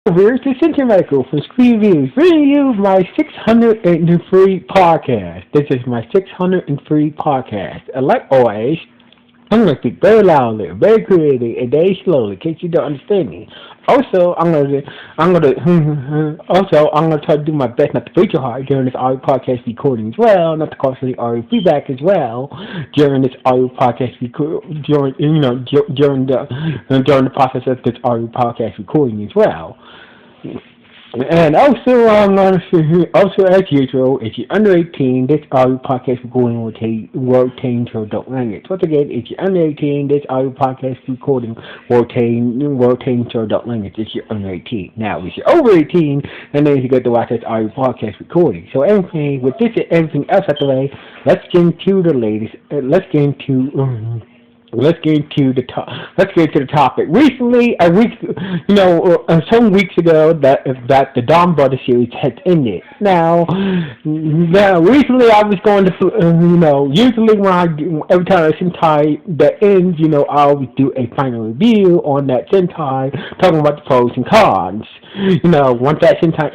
Here's the Sentai Michael from Screen Reviews, bringing you my 603 podcast. This is my 603 podcast. And like always, I'm going to speak very loudly, very clearly, and very slowly in case you don't understand me. Also, I'm gonna try to do my best not to break your heart during this audio podcast recording as well, not to cause any audio feedback as well during this audio podcast during the process of this audio podcast recording as well. And also, also as usual, if you're under 18, this audio podcast recording will obtain to adult language. Once again, if you're under 18, this audio podcast recording will obtain to adult language if you're under 18. Now, if you're over 18, then you get to watch this audio podcast recording. So, anyway, with this and everything else out the way, let's get into the latest. Let's get into the topic. Recently, some weeks ago, that the Donbrothers series had ended. Now, recently I was going to, usually every time a Sentai that ends, I always do a final review on that Sentai, talking about the pros and cons. Once that Sentai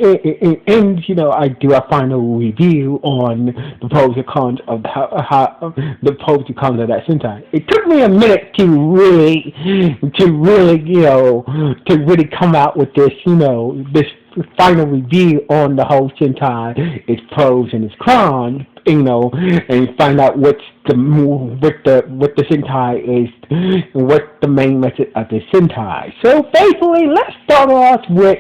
ends, I do a final review on the pros and cons of the pros and cons of that Sentai. It took me a minute to really come out with this, this final review on the whole Sentai, its pros and its cons, and find out what the Sentai is, what's the main message of the Sentai. So basically, let's start off with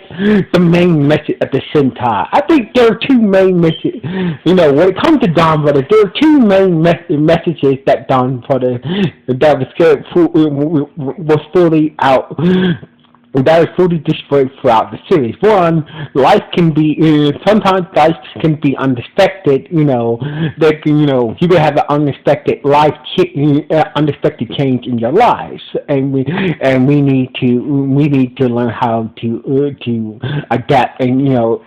the main message of the Sentai. I think there are two main messages. When it comes to Donbrothers, there are two main messages that Donbrothers was fully out. That is fully displayed throughout the series. One, life can be sometimes life can be unexpected. You can have an unexpected unexpected change in your lives, and we need to learn how to adapt and how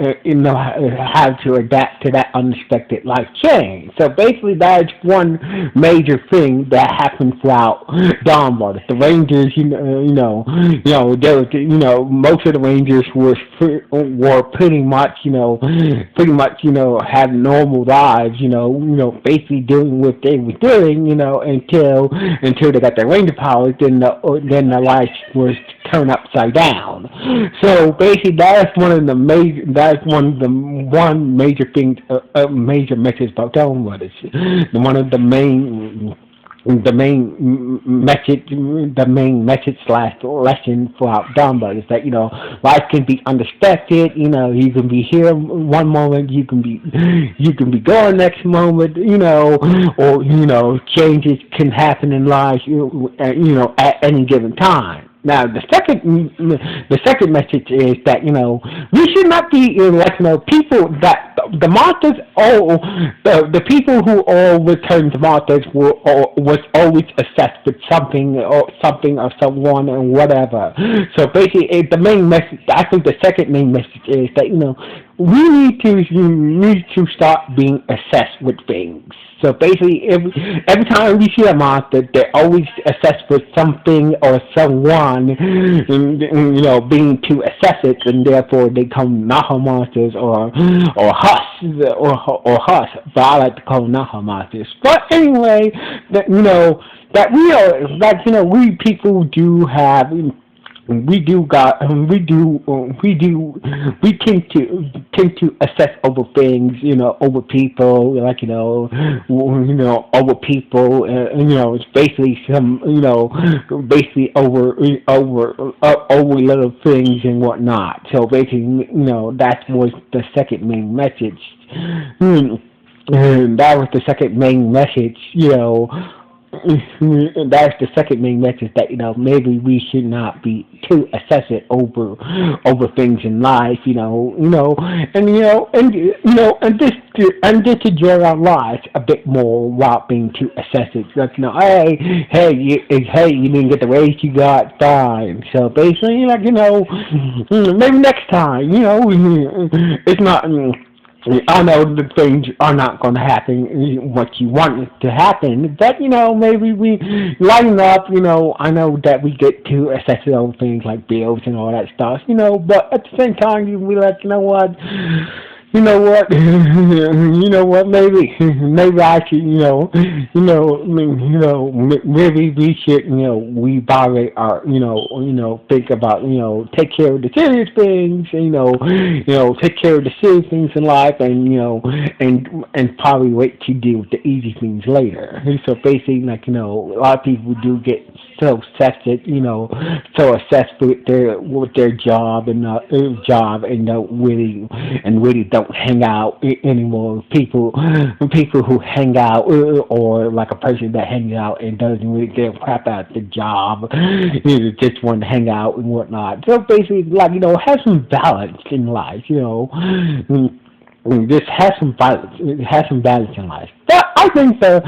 to adapt to that unexpected life change. So basically, that is one major thing that happened throughout Donbrothers. The Rangers, most of the Rangers were pretty much have normal lives, basically doing what they were doing, until they got their Ranger powers, then the life was turned upside down. So basically, that's one major things, major message about Donbrothers. One of the main message slash lesson throughout Donbrothers is that life can be unexpected. You can be here one moment, you can be gone next moment. Or changes can happen in life. At any given time. Now, the second message is that we should not be people that the monsters the people who all return to monsters was always obsessed with something or someone and whatever. So basically, the main message, I think, the second main message is that we need to start being obsessed with things. So basically, every time we see a monster, they're always obsessed with something or someone, being too obsessive, and therefore they become Naha monsters or Huss or Huss. But I like to call them Naha monsters. But anyway, we people do have. We tend to assess over things, over people, over people, it's basically over little things and whatnot. So basically, that was the second main message. And that was the second main message, that's the second main message, that maybe we should not be too obsessive over things in life, and just to enjoy our lives a bit more without being too obsessive. Hey, you didn't get the raise you got, fine. So basically, maybe next time, it's not. I know the things are not going to happen what you want it to happen, but maybe we lighten up. I know that we get too obsessive over things like bills and all that stuff. But at the same time, you be like, you know what? You know what? Maybe I should. Maybe we should. Reevaluate our. Think about. Take care of the serious things. Take care of the serious things in life, and and probably wait to deal with the easy things later. So basically, a lot of people do get so obsessed, so obsessed with their job and really don't hang out anymore with people who hang out or like a person that hangs out and doesn't really give a crap about the job, just want to hang out and whatnot. So basically, have some balance in life, This has some balance. It has some balance in life. But I think so.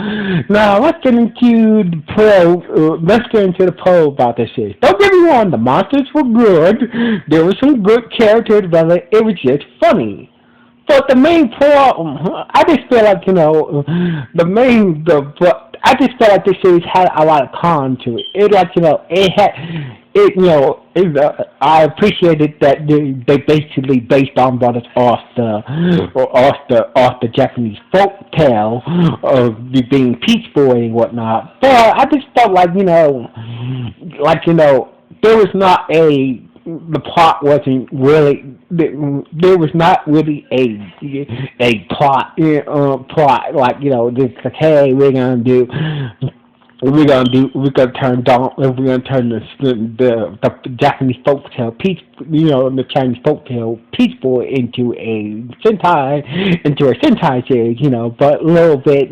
Now let's get into the pro. Let's get into the pro about this series. Don't get me wrong. The monsters were good. There was some good character development. It was just funny. But the main problem, I just feel like but I just felt like this series had a lot of con to it. It had I appreciated that they basically based Donbrothers off the Japanese folk tale of being Peach Boy and whatnot. But I just felt like there was not the plot wasn't really there was not really a plot like this like, hey, we're gonna turn the Japanese folktale Peach the Chinese folktale Peach Boy into a Sentai series, but a little bit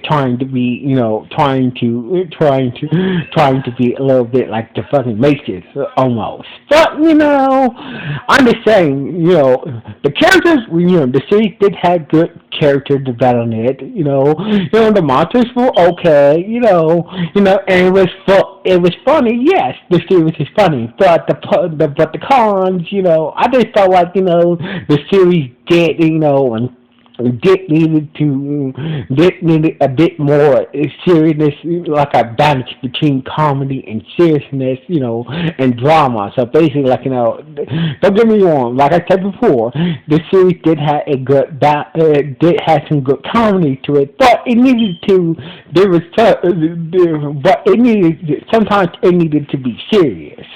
trying to be trying to be a little bit like the fucking Matrix almost. But I'm just saying, the characters the series did have good character development, the monsters were okay, and it was funny. Yes, the series is funny, but the cons, I just felt like the series did, and needed a bit more seriousness, like a balance between comedy and seriousness, and drama. So basically, don't get me wrong. Like I said before, the series did have did have some good comedy to it, but it needed to. But it needed sometimes it needed to be serious.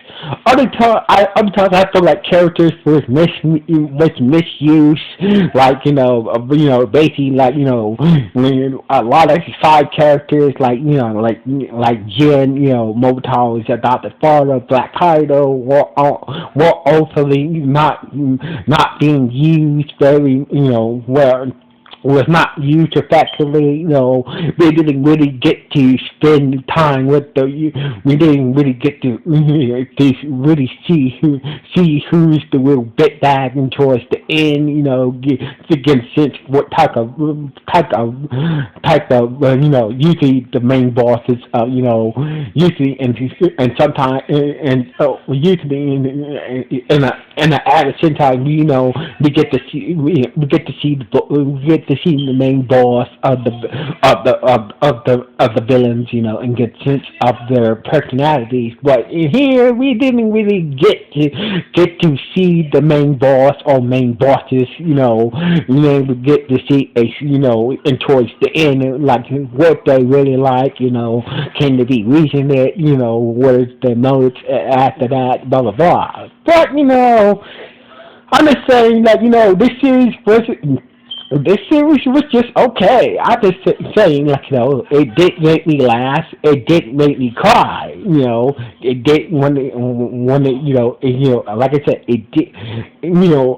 Other times I feel like characters was misused, like basically when a lot of side characters like Jin, Mobuto's adopted father, Black Kaido, were ultimately not being used very well, was not used effectively. We didn't really get to spend time with we didn't really get to really see who's the real bit bag and towards the end. To get a sense what type of usually the main bosses. Usually and sometimes usually in the added Sentai, we get to see the main boss of the villains, and get a sense of their personalities. But in here, we didn't really get to see the main boss or main bosses. We get to see and towards the end, like what they really like. Can they be reaching it? What is their motives after that? Blah blah blah. But I'm just saying that this series was just okay. I just saying it did make me laugh. It did make me cry. It did when like I said, it did.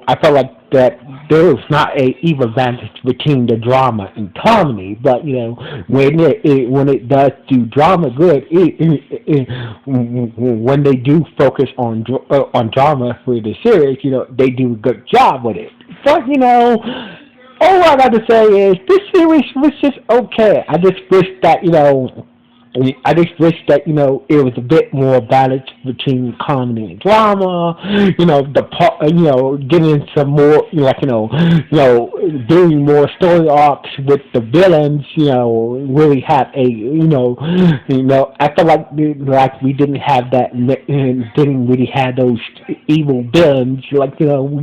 I felt like that there was not a even balance between the drama and comedy. But when it does do drama good, when they do focus on drama for the series, they do a good job with it. But all I got to say is this series was just okay. I just wish that I just wish that it was a bit more balance between comedy and drama. Getting some more doing more story arcs with the villains. Really have a I feel like we didn't have that, didn't really have those evil villains. We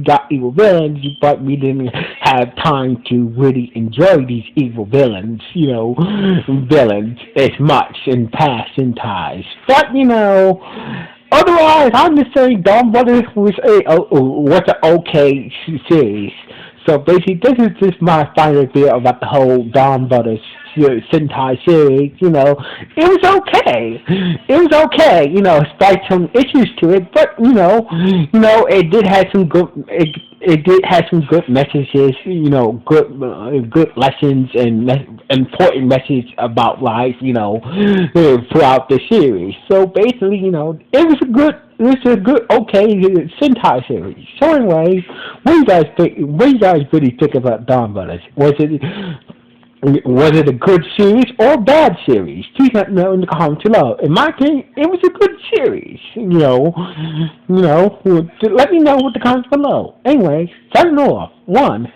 got evil villains, but we didn't have time to really enjoy these evil villains. Villains as much in past Sentais. But otherwise, I'm just saying Donbrothers was an okay series. So basically, this is just my final view about the whole Donbrothers Sentai series. It was okay. It was okay. Despite some issues to it, but it did have some good. It did have some good messages. Good lessons and important message about life. Throughout the series. So basically, it was a good. It's a good, okay Sentai series. So anyway, what do you guys think? What do you guys really think about Donbrothers? Was it a good series or a bad series? Please let me know in the comments below. In my opinion, it was a good series. Let me know with the comments below. Anyway, signing off. 1.